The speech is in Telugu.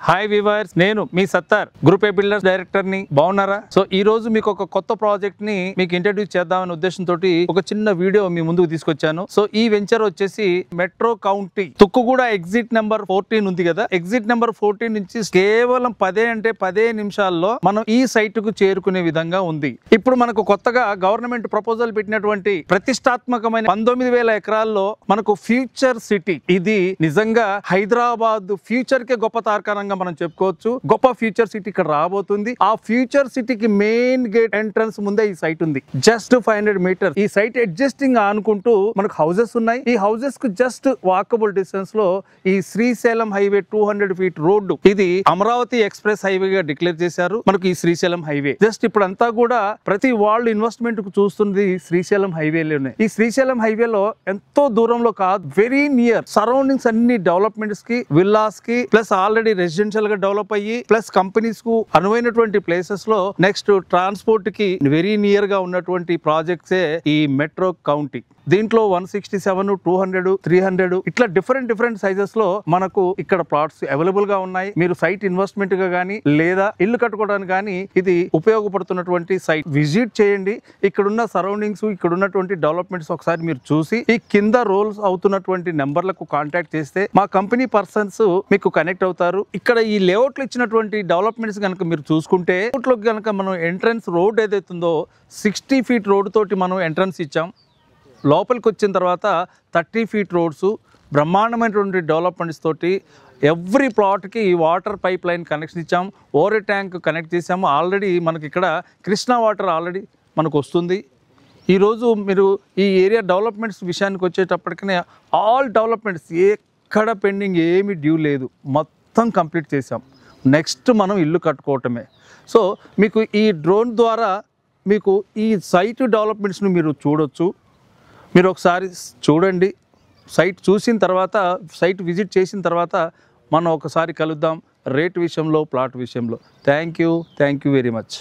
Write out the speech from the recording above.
హాయ్ వ్యూవర్స్, నేను మీ Sattar group A builders director ని. బాగున్నారా? సో ఈ రోజు మీకు ఒక కొత్త ప్రాజెక్ట్ ని మీకు ఇంట్రడ్యూస్ చేద్దామనే ఉద్దేశంతో ఒక చిన్న వీడియో మీ ముందుకు తీసుకొచ్చాను. సో ఈ వెంచర్ వచ్చేసి metro county Tukkuguda exit number 14 ఉంది కదా. ఎగ్జిట్ నెంబర్ 14 నుంచి కేవలం 10 నిమిషాల్లో మనం ఈ సైట్ కు చేరుకునే విధంగా ఉంది. ఇప్పుడు మనకు కొత్తగా గవర్నమెంట్ ప్రపోజల్ పెట్టినటువంటి ప్రతిష్టాత్మకమైన 19,000 ఎకరాల్లో మనకు ఫ్యూచర్ సిటీ, ఇది నిజంగా హైదరాబాద్ ఫ్యూచర్ కే గొప్ప తార్కాణంగా మనం చెప్పుకోవచ్చు. గొప్ప ఫ్యూచర్ సిటీ ఇక్కడ రాబోతుంది. ఆ ఫ్యూచర్ సిటీకి మెయిన్ గేట్ ఎంట్రన్స్ ముందే ఈ సైట్ ఉంది. జస్ట్ 500 మీటర్స్ ఈ సైట్ అడ్జస్టింగ్ ఆనుకుంటూ మనకు హౌసెస్ ఉన్నాయి. ఈ హౌసెస్ కు జస్ట్ వాకబుల్ డిస్టెన్స్ లో ఈ శ్రీశైలం హైవే 200 ఫీట్ రోడ్డు, ఇది అమరావతి ఎక్స్ప్రెస్ హైవే గా డిక్లేర్ చేశారు. మనకు ఈ శ్రీశైలం హైవే జస్ట్ ఇప్పుడు అంతా కూడా ప్రతి వాళ్ళు ఇన్వెస్ట్మెంట్ కు చూస్తుంది శ్రీశైలం హైవేలోనే. ఈ శ్రీశైలం హైవేలో ఎంతో దూరంలో కాదు, వెరీ నియర్ సరౌండింగ్స్ అన్ని డెవలప్మెంట్స్ కి, విల్లాస్ కి, ప్లస్ ఆల్రెడీ రెసిడెన్షియల్ గా డెవలప్ అయ్యి ప్లస్ కంపెనీస్ కు అనువైనటువంటి ప్లేసెస్ లో నెక్స్ట్ ట్రాన్స్పోర్ట్ కి వెరీ నియర్ గా ఉన్నటువంటి ప్రాజెక్ట్స్ ఈ మెట్రో కౌంటీ. దీంట్లో 167, 200, 300 ఇట్లా డిఫరెంట్ సైజెస్ లో మనకు ఇక్కడ ప్లాట్స్ అవైలబుల్ గా ఉన్నాయి. మీరు సైట్ ఇన్వెస్ట్మెంట్ గా గానీ లేదా ఇల్లు కట్టుకోవడానికి కానీ ఇది ఉపయోగపడుతున్నటువంటి సైట్. విజిట్ చేయండి. ఇక్కడున్న సరౌండింగ్స్, ఇక్కడ ఉన్నటువంటి డెవలప్మెంట్స్ ఒకసారి మీరు చూసి ఈ కింద రోల్స్ అవుతున్నటువంటి నెంబర్లకు కాంటాక్ట్ చేస్తే మా కంపెనీ పర్సన్స్ మీకు కనెక్ట్ అవుతారు. ఇక్కడ ఈ లేఅవుట్ లో ఇచ్చినటువంటి డెవలప్మెంట్స్ కనుక మీరు చూసుకుంటే, లో కనుక మనం ఎంట్రన్స్ రోడ్ ఏదైతుందో 60 ఫీట్ రోడ్ తోటి మనం ఎంట్రన్స్ ఇచ్చాం. లోపలికి వచ్చిన తర్వాత 30 ఫీట్ రోడ్స్, బ్రహ్మాండమైనటువంటి డెవలప్మెంట్స్ తోటి ఎవ్రీ ప్లాట్కి వాటర్ పైప్ లైన్ కనెక్షన్ ఇచ్చాం. ఓవర్ ట్యాంక్ కనెక్ట్ చేసాము. ఆల్రెడీ మనకి ఇక్కడ కృష్ణా వాటర్ ఆల్రెడీ మనకు వస్తుంది. ఈరోజు మీరు ఈ ఏరియా డెవలప్మెంట్స్ విషయానికి వచ్చేటప్పటికనే ఆల్ డెవలప్మెంట్స్ ఎక్కడ పెండింగ్ ఏమీ డ్యూ లేదు, మొత్తం కంప్లీట్ చేసాం. నెక్స్ట్ మనం ఇల్లు కట్టుకోవటమే. సో మీకు ఈ డ్రోన్ ద్వారా మీకు ఈ సైట్ డెవలప్మెంట్స్ను మీరు చూడొచ్చు. మీరు ఒకసారి చూడండి. సైట్ చూసిన తర్వాత, సైట్ విజిట్ చేసిన తర్వాత మనం ఒకసారి కలుద్దాం రేట్ విషయంలో, ప్లాట్ విషయంలో. Thank you very much.